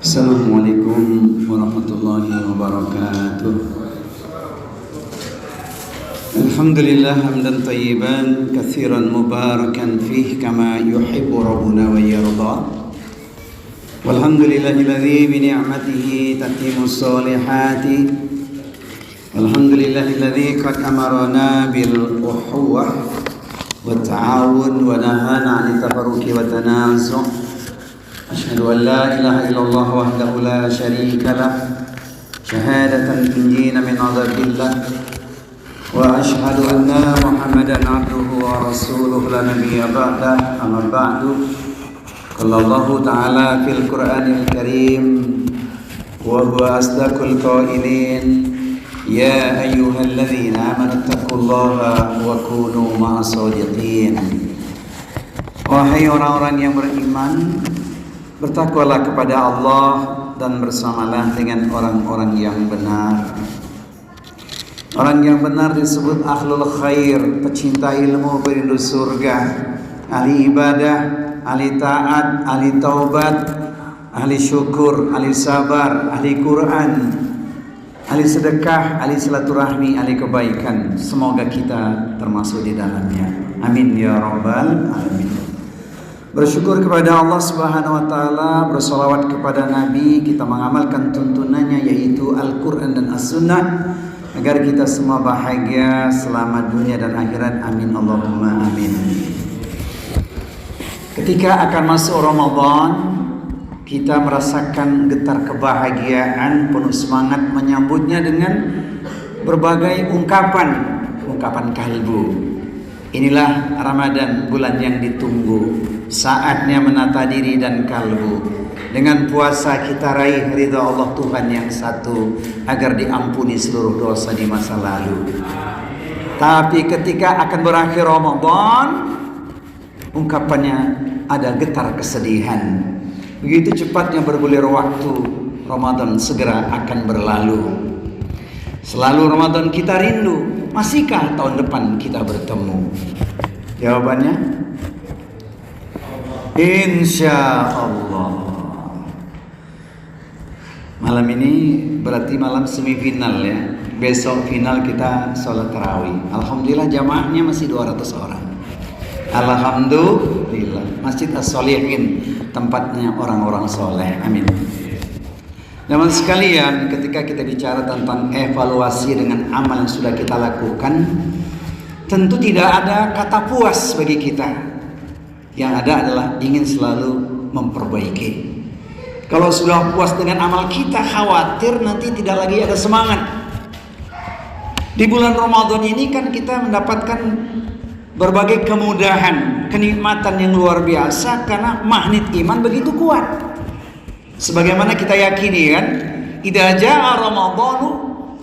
Assalamualaikum warahmatullahi wabarakatuh. Alhamdulillah hamdan tayyiban katsiran mubarakan fih kama yuhibbu rabbuna wa yarda. Walhamdulillahilladzi bi ni'matihi tatimmus solihati. Walhamdulillahilladzi qad amarna bil ukhuwah wa ta'awun wa nahana 'anil tafarruqi wa tanazu'. Asyhadu an la ilaha illallah wahdahu la syarika lah syahadatan tunjina min 'adzabillah wa asyhadu anna Muhammadan 'abduhu wa rasuluhu la nabiyya ba'dah amma ba'du. Qala Allah ta'ala fil Qur'anil Karim wa huwa asdaqul qailin ya ayyuhalladzina amanu taqullaha wa kunu ma'as shadiqin. Wahai orang-orang yang beriman, bertakwalah kepada Allah dan bersamalah dengan orang-orang yang benar. Orang yang benar disebut ahlul khair, pecinta ilmu, perindu surga, ahli ibadah, ahli taat, ahli taubat, ahli syukur, ahli sabar, ahli Quran, ahli sedekah, ahli silaturahmi, ahli kebaikan. Semoga kita termasuk di dalamnya. Amin ya rabbal alamin. Bersyukur kepada Allah Subhanahu wa taala, bersolawat kepada Nabi, kita mengamalkan tuntunannya yaitu Al-Qur'an dan As-Sunnah agar kita semua bahagia selamat dunia dan akhirat. Amin Allahumma amin. Ketika akan masuk Ramadan, kita merasakan getar kebahagiaan, penuh semangat menyambutnya dengan berbagai ungkapan kalbu. Inilah Ramadan, bulan yang ditunggu. Saatnya menata diri dan kalbu. Dengan puasa kita raih ridha Allah Tuhan yang satu, agar diampuni seluruh dosa di masa lalu. Tapi ketika akan berakhir Ramadan, ungkapannya ada getar kesedihan. Begitu cepatnya bergulir waktu, Ramadan segera akan berlalu. Selalu Ramadan kita rindu, masihkah tahun depan kita bertemu? Jawabannya insya Allah. Malam ini berarti malam semifinal ya. Besok final kita sholat tarawih. Alhamdulillah jamaahnya masih 200 orang. Alhamdulillah. Masjid As-Solihin tempatnya orang-orang soleh. Amin. Teman sekalian, ketika kita bicara tentang evaluasi dengan amal yang sudah kita lakukan, tentu tidak ada kata puas bagi kita. Yang ada adalah ingin selalu memperbaiki. Kalau sudah puas dengan amal kita, khawatir nanti tidak lagi ada semangat. Di bulan Ramadan ini kan kita mendapatkan berbagai kemudahan, kenikmatan yang luar biasa karena magnet iman begitu kuat. Sebagaimana kita yakini kan, idza jaa ramadhanu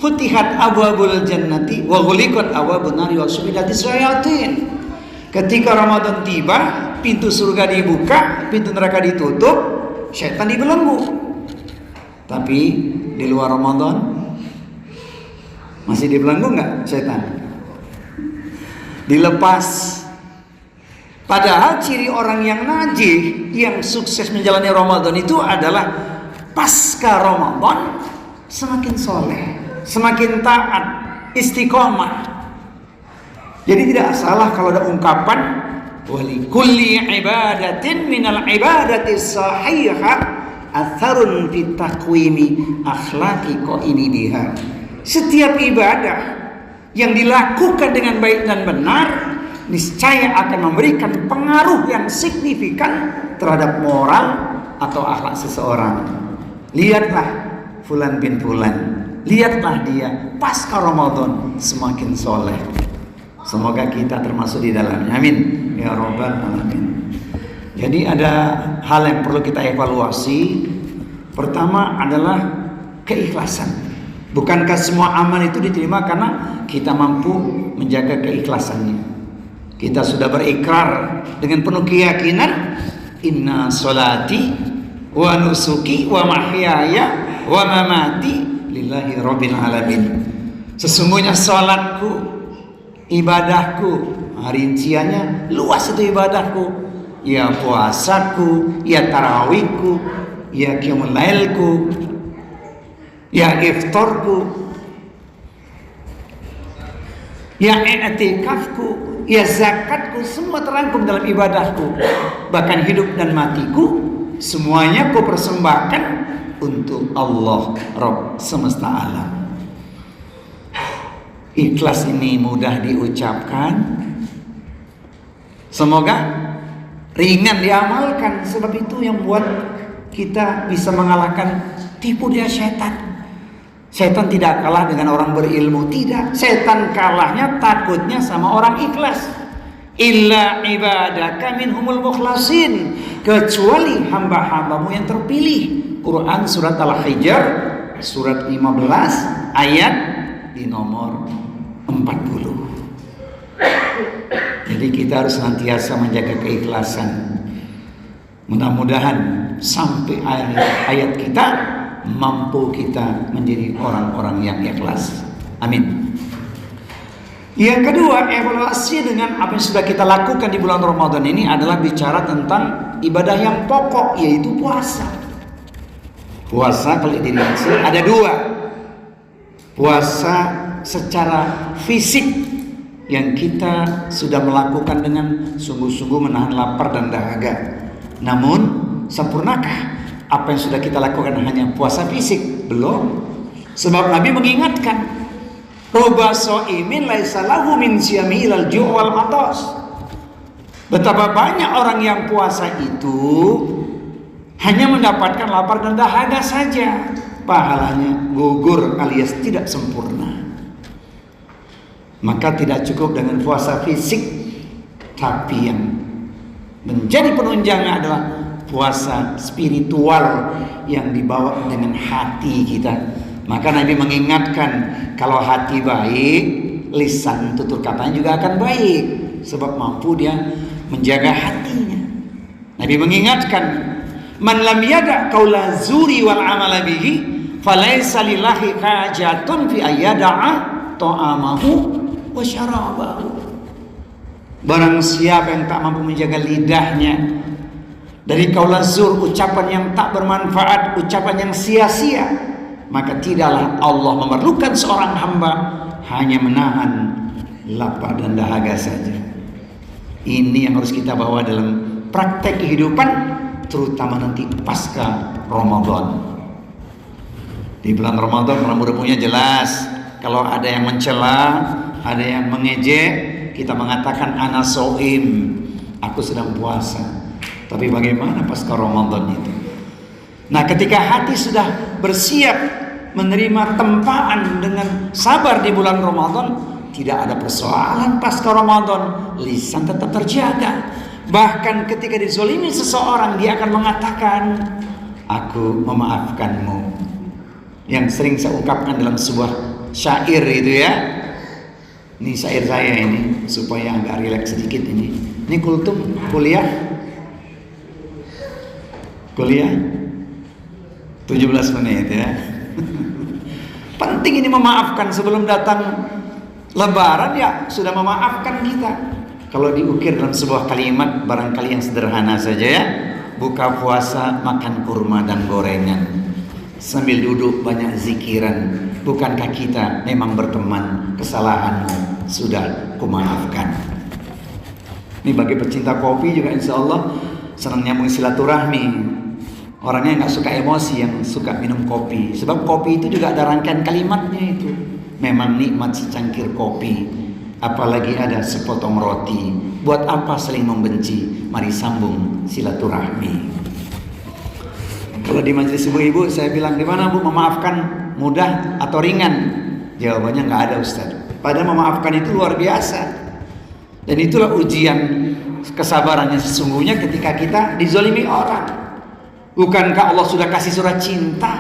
futihat abwabul jannati wa ghuliqat abwabun nari wa subilatis syayatin. Ketika Ramadan tiba, pintu surga dibuka, pintu neraka ditutup, syaitan dibelenggu. Tapi di luar Ramadan masih dibelenggu enggak syaitan? Dilepas. Padahal ciri orang yang najih, yang sukses menjalani Ramadan itu adalah pasca Ramadan semakin soleh, semakin taat, istiqomah. Jadi tidak salah kalau ada ungkapan wali kulli ibadatin minal ibadati sahihah atharun fit taqwimi akhlaqi qaimi biha. Setiap ibadah yang dilakukan dengan baik dan benar niscaya akan memberikan pengaruh yang signifikan terhadap moral atau akhlak seseorang. Lihatlah fulan bin fulan, lihatlah dia pasca Ramadan semakin soleh. Semoga kita termasuk di dalamnya. Amin ya rabbal alamin. Jadi ada hal yang perlu kita evaluasi. Pertama adalah keikhlasan. Bukankah semua amal itu diterima karena kita mampu menjaga keikhlasannya? Kita sudah berikrar dengan penuh keyakinan, inna sholati wa nusuki wa mahyaya wa mamati lillahi rabbil alamin. Sesungguhnya salatku, ibadahku, rinciannya luas itu ibadahku. Ya puasaku, ya tarawihku, ya qiyamul lailku, ya iftarku, ya i'tikafku, ya zakatku, semua terangkum dalam ibadahku. Bahkan hidup dan matiku semuanya ku persembahkan untuk Allah Rabb semesta alam. Ikhlas ini mudah diucapkan, semoga ringan diamalkan. Sebab itu yang buat kita bisa mengalahkan tipu daya setan. Setan tidak kalah dengan orang berilmu, tidak. Setan kalahnya takutnya sama orang ikhlas. Illa ibadaka minhumul mukhlasin, kecuali hamba-hambamu yang terpilih. Quran surat Al-Hijr surat 15 ayat di nomor 40. Jadi kita harus senantiasa menjaga keikhlasan. Mudah-mudahan sampai akhir hayat kita mampu kita menjadi orang-orang yang ikhlas. Amin. Yang kedua, evaluasi dengan apa yang sudah kita lakukan di bulan Ramadan ini adalah bicara tentang ibadah yang pokok, yaitu puasa. Puasa kalau dirinci ada dua. Puasa secara fisik yang kita sudah melakukan dengan sungguh-sungguh menahan lapar dan dahaga. Namun sempurnakah apa yang sudah kita lakukan hanya puasa fisik? Belum. Sebab Nabi mengingatkan, ruba shaimin laisa lahu min siyami ilal ju' wal atas. Betapa banyak orang yang puasa itu hanya mendapatkan lapar dan dahaga saja, pahalanya gugur alias tidak sempurna. Maka tidak cukup dengan puasa fisik, tapi yang menjadi penunjangnya adalah puasa spiritual yang dibawa dengan hati kita. Maka Nabi mengingatkan, kalau hati baik, lisan tutur katanya juga akan baik, sebab mampu dia menjaga hatinya. Nabi mengingatkan, man lam yada qaula zuri wal amala bihi falaysa lillahi hajatun fi ayyada'a ta'amahu wa syarabahu. Barang siapa yang tak mampu menjaga lidahnya dari qaula zur, ucapan yang tak bermanfaat, ucapan yang sia-sia, maka tidaklah Allah memerlukan seorang hamba hanya menahan lapar dan dahaga saja. Ini yang harus kita bawa dalam praktek kehidupan, terutama nanti pasca Ramadan. Di bulan Ramadan rambu-rambunya jelas. Kalau ada yang mencela, ada yang mengejek, kita mengatakan ana shaim, aku sedang puasa. Tapi bagaimana pasca Ramadan itu? Nah, ketika hati sudah bersiap menerima tempaan dengan sabar di bulan Ramadan, tidak ada persoalan pasca Ramadan, lisan tetap terjaga. Bahkan ketika dizolimi seseorang, dia akan mengatakan, aku memaafkanmu. Yang sering saya ungkapkan dalam sebuah syair itu ya. Ini syair saya ini, supaya agak rileks sedikit ini. Ini kultum kuliah 17 menit ya. Penting ini memaafkan sebelum datang Lebaran, ya sudah memaafkan kita. Kalau diukir dalam sebuah kalimat barangkali yang sederhana saja ya, buka puasa makan kurma dan gorengan, sambil duduk banyak zikiran, bukankah kita memang berteman, kesalahanmu sudah kumaafkan. Ini bagi pecinta kopi juga insya Allah senang nyambung silaturahmi. Orangnya nggak suka emosi, yang suka minum kopi. Sebab kopi itu juga ada rangkaian kalimatnya itu. Memang nikmat secangkir kopi, apalagi ada sepotong roti. Buat apa saling membenci? Mari sambung silaturahmi. Kalau di majelis ibu-ibu saya bilang, di mana Bu memaafkan mudah atau ringan? Jawabannya nggak ada Ustaz. Padahal memaafkan itu luar biasa. Dan itulah ujian kesabarannya sesungguhnya ketika kita dizolimi orang. Bukankah Allah sudah kasih surat cinta?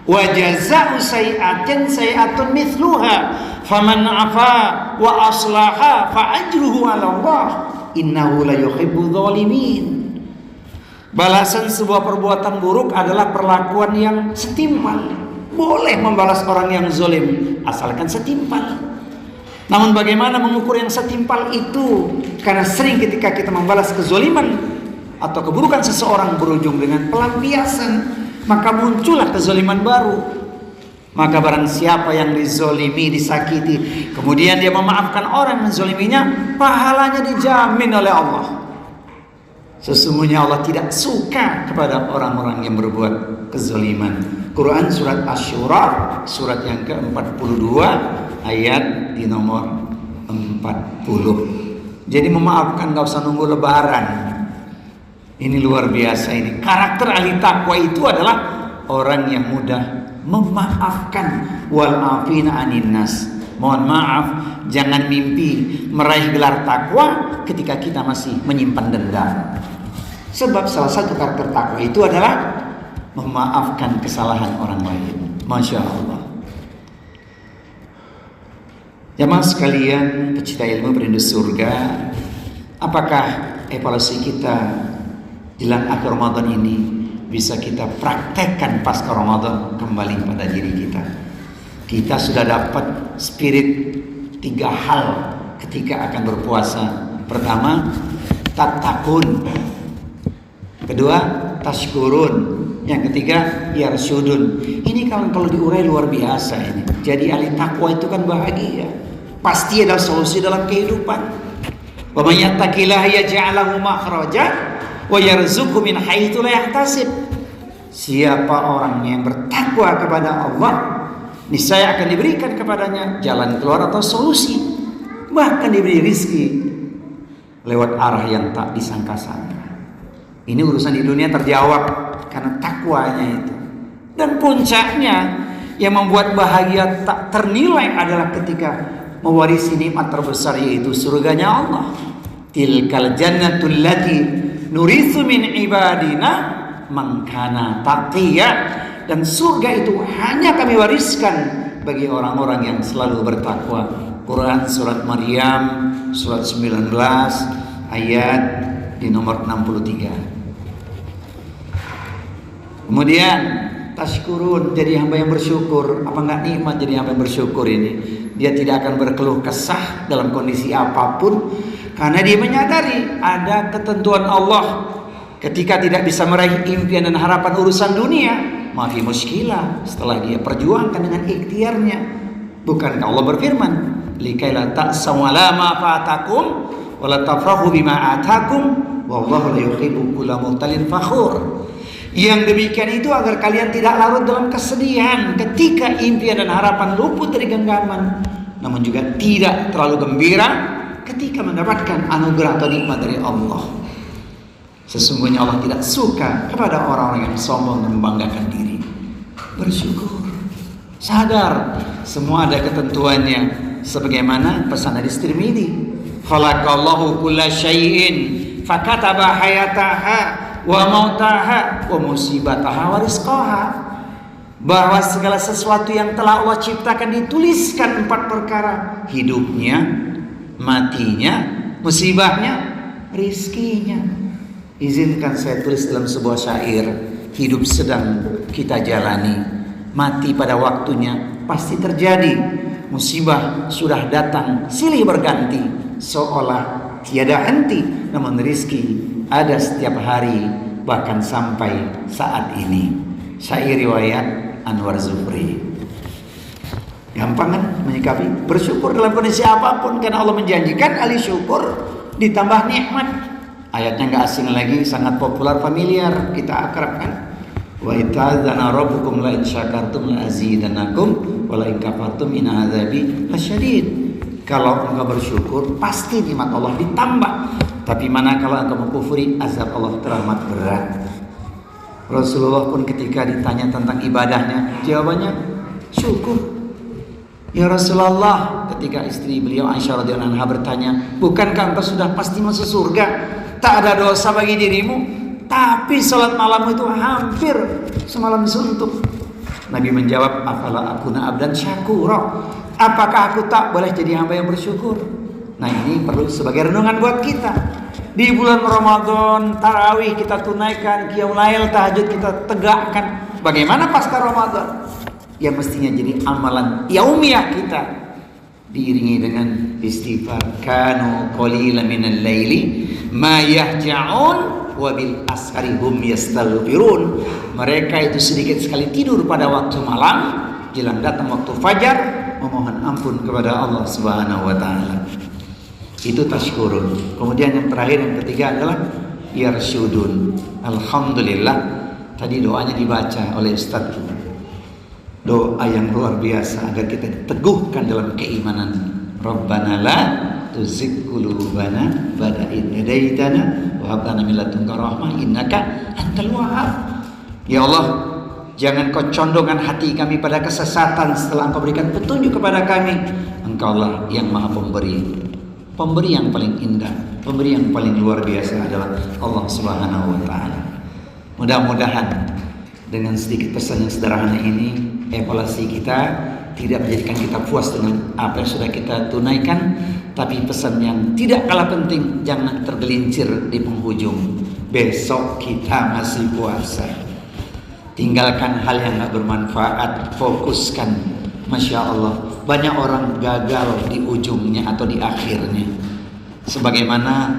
Wa jazaa'u sayyi'atin sayyi'atun mithluha faman 'afa wa aslaha fa ajruhu 'ala Allah innahu la yuhibbudz zalimin. Balasan sebuah perbuatan buruk adalah perlakuan yang setimpal. Boleh membalas orang yang zalim asalkan setimpal. Namun bagaimana mengukur yang setimpal itu? Karena sering ketika kita membalas kezoliman atau keburukan seseorang berujung dengan pelampiasan, maka muncullah kezoliman baru. Maka barang siapa yang dizolimi, disakiti, kemudian dia memaafkan orang yang menzoliminya, pahalanya dijamin oleh Allah. Sesungguhnya Allah tidak suka kepada orang-orang yang berbuat kezoliman. Quran surat Asy-Syura, surat yang ke-42, ayat di nomor 40. Jadi memaafkan, gak usah nunggu lebaran. Ini luar biasa ini. Karakter ahli takwa itu adalah orang yang mudah memaafkan. Wal afina anin nas. Mohon maaf, jangan mimpi meraih gelar takwa ketika kita masih menyimpan dendam. Sebab salah satu karakter takwa itu adalah memaafkan kesalahan orang lain. Masya Allah. Jamaah sekalian, pecinta ilmu perindu surga, apakah evaluasi kita jelang akhir Ramadan ini bisa kita praktekkan pasca Ramadan kembali pada diri kita? Kita sudah dapat spirit 3 hal ketika akan berpuasa. Pertama, tatakun. Kedua, tashkurun. Yang ketiga, yarsyudun. Ini kalau diurai luar biasa ini. Jadi ahli takwa itu kan bahagia. Pasti ada solusi dalam kehidupan. Wa may yattaqillaha yaj'al lahu makhraja wa yarzuqhu min haitsu la yahtasib. Siapa orang yang bertakwa kepada Allah, niscaya akan diberikan kepadanya jalan keluar atau solusi. Bahkan diberi rezeki lewat arah yang tak disangka-sangka. Ini urusan di dunia terjawab karena takwanya itu. Dan puncaknya yang membuat bahagia tak ternilai adalah ketika mewarisi nikmat terbesar, yaitu surganya Allah. Tilkal jannatul lati nuritsu min ibadina man kana taqiya. Dan surga itu hanya kami wariskan bagi orang-orang yang selalu bertakwa. Quran surat Maryam surat 19 ayat di nomor 63. Kemudian tashkurun, jadi hamba yang bersyukur. Apa enggak nikmat jadi hamba yang bersyukur ini? Dia tidak akan berkeluh kesah dalam kondisi apapun, karena dia menyadari ada ketentuan Allah. Ketika tidak bisa meraih impian dan harapan urusan dunia, mafi muskilah, setelah dia perjuangkan dengan ikhtiarnya. Bukankah Allah berfirman, likaila ta'saw ala ma fatakum wa la tafrahu bima atakum wallahu la yuhibbu kulla muhtalin fakhur. Yang demikian itu agar kalian tidak larut dalam kesedihan ketika impian dan harapan luput dari genggaman, namun juga tidak terlalu gembira ketika mendapatkan anugerah atau nikmat dari Allah. Sesungguhnya Allah tidak suka kepada orang-orang yang sombong dan membanggakan diri. Bersyukur, sadar semua ada ketentuannya, sebagaimana pesan hadis Tirmidzi, khalaqallahu kulla syai'in fakataba hayataha wa mautaha wa musibataha wa rizqaha. Bahwa segala sesuatu yang telah Allah ciptakan dituliskan 4 perkara: hidupnya, matinya, musibahnya, rizkinya. Izinkan saya tulis dalam sebuah syair. Hidup sedang kita jalani, mati pada waktunya pasti terjadi. Musibah sudah datang silih berganti, seolah tiada henti. Namun rizki ada setiap hari, bahkan sampai saat ini. Syair riwayat Anwar Zufri. Gampang kan menyikapi? Bersyukur dalam kondisi apapun, karena Allah menjanjikan ahli syukur ditambah nikmat. Ayatnya gak asing lagi, sangat populer, familiar, kita akrab kan. Wa itadzana rabbukum la in syakartum la azidannakum wa la in kafartum inna adzabi lasyadid. Kalau engkau bersyukur, pasti nikmat Allah ditambah. Tapi manakala engkau mengkufuri, azab Allah teramat berat. Rasulullah pun ketika ditanya tentang ibadahnya, jawabannya syukur. Ya Rasulullah, ketika istri beliau Aisyah radhiyallahu anha bertanya, bukankah engkau sudah pasti masuk surga? Tak ada dosa bagi dirimu, tapi salat malam itu hampir semalam suntuk. Nabi menjawab, afala akuna abdan syakura. Apakah aku tak boleh jadi hamba yang bersyukur? Nah, ini perlu sebagai renungan buat kita. Di bulan Ramadan, tarawih kita tunaikan, qiyamul lail, tahajud kita tegakkan. Bagaimana pasca Ramadan? Yang mestinya jadi amalan yaumiyah kita. diiringi dengan istighfar. Kanu qalilan minal laili ma yahja'un wa bil ashari hum yastaghfirun. Mereka itu sedikit sekali tidur pada waktu malam, jelang datang waktu fajar memohon ampun kepada Allah Subhanahu wa taala. Itu tashkurun. Kemudian yang terakhir, yang ketiga adalah yarsyudun. Alhamdulillah tadi doanya dibaca oleh Ustaz. Doa yang luar biasa agar kita diteguhkan dalam keimanan. Rabbana la tuzigh qulubana ba'da idh hadaitana wa hab lana min ladunka rahmah innaka antal wahhab. Ya Allah, jangan kau condongkan hati kami pada kesesatan setelah Engkau berikan petunjuk kepada kami. Engkau lah yang Maha Pemberi. Pemberi yang paling indah, pemberi yang paling luar biasa adalah Allah Subhanahu wa taala. Mudah-mudahan dengan sedikit pesan yang sederhana ini, evaluasi kita tidak menjadikan kita puas dengan apa yang sudah kita tunaikan, tapi pesan yang tidak kalah penting, jangan tergelincir di penghujung. Besok kita masih puasa. Tinggalkan hal yang gak bermanfaat, fokuskan. Masya Allah, banyak orang gagal di ujungnya atau di akhirnya. Sebagaimana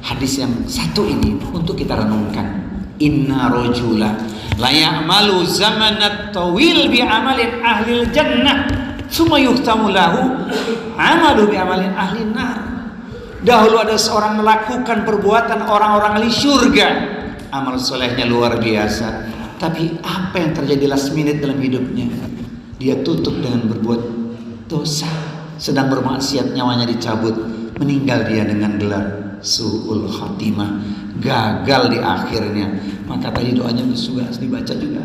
hadis yang satu ini untuk kita renungkan. Inna rajula la ya'malu zamanat tawil bi amalin ahlil jannah summa yuhtamu lahu amalu bi amalin ahlin nar. Dahulu ada seorang melakukan perbuatan orang-orang ahli surga, amal solehnya luar biasa, tapi apa yang terjadi last minute dalam hidupnya? Dia tutup dengan berbuat dosa, sedang bermaksiat, nyawanya dicabut, meninggal dia dengan gelar su'ul khatimah, gagal di akhirnya. Maka tadi doanya juga harus dibaca juga.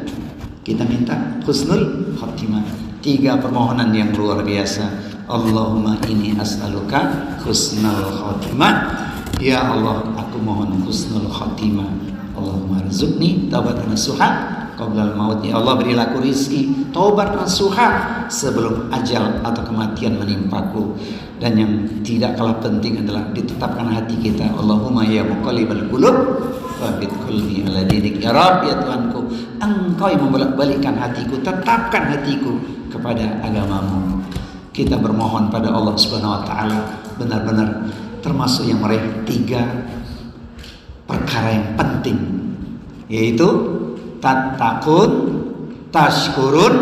Kita minta husnul khatimah. 3 permohonan yang luar biasa. Allahumma inni as'aluka husnul khatimah. Ya Allah, aku mohon husnul khatimah. Allahumma rizukni taubatan nasuha qablal maut. Ya Allah, berilah aku rizki taubat nasuha sebelum ajal atau kematian menimpaku. Dan yang tidak kalah penting adalah ditetapkan hati kita. Allahumma ya muqallibal qulub tsabbit qalbi ala dinik. Ya Rabb, ya Tuhanku, Engkau yang membolak-balikkan hatiku, tetapkan hatiku kepada agamamu. Kita bermohon pada Allah Subhanahu wa taala benar-benar termasuk yang meraih 3 perkara yang penting, yaitu tattaqun, tashkurun,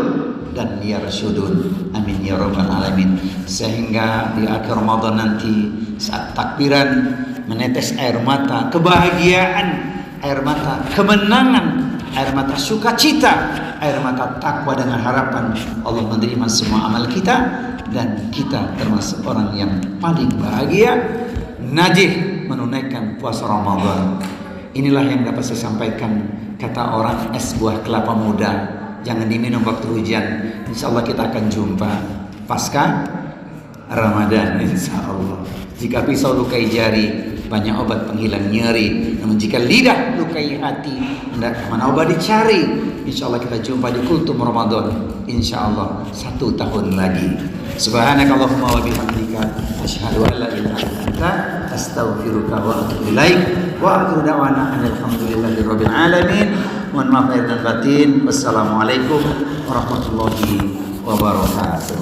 dan yarsyudun. Amin ya rabbal alamin. Sehingga di akhir Ramadan nanti saat takbiran menetes air mata kebahagiaan, air mata kemenangan, air mata sukacita, air mata takwa dengan harapan Allah menerima semua amal kita dan kita termasuk orang yang paling bahagia najih menunaikan puasa Ramadan. Inilah yang dapat saya sampaikan. Kata orang, es buah kelapa muda jangan diminum waktu hujan. Insya Allah kita akan jumpa pasca Ramadan, insya Allah. Jika pisau lukai jari, banyak obat penghilang nyeri. Namun jika lidah lukai hati, hendak kemana obat dicari. Insya Allah kita jumpa di kultum Ramadan, insya Allah 1 tahun lagi. Subhanakallahumma wa bihamdika asyhadu an la ilaha illa anta astaghfiruka wa atubu ilaik. Wa akhiru da'wana alhamdulillahirabbil alamin. Mohon maaf lahir dan batin. Wassalamualaikum warahmatullahi wabarakatuh.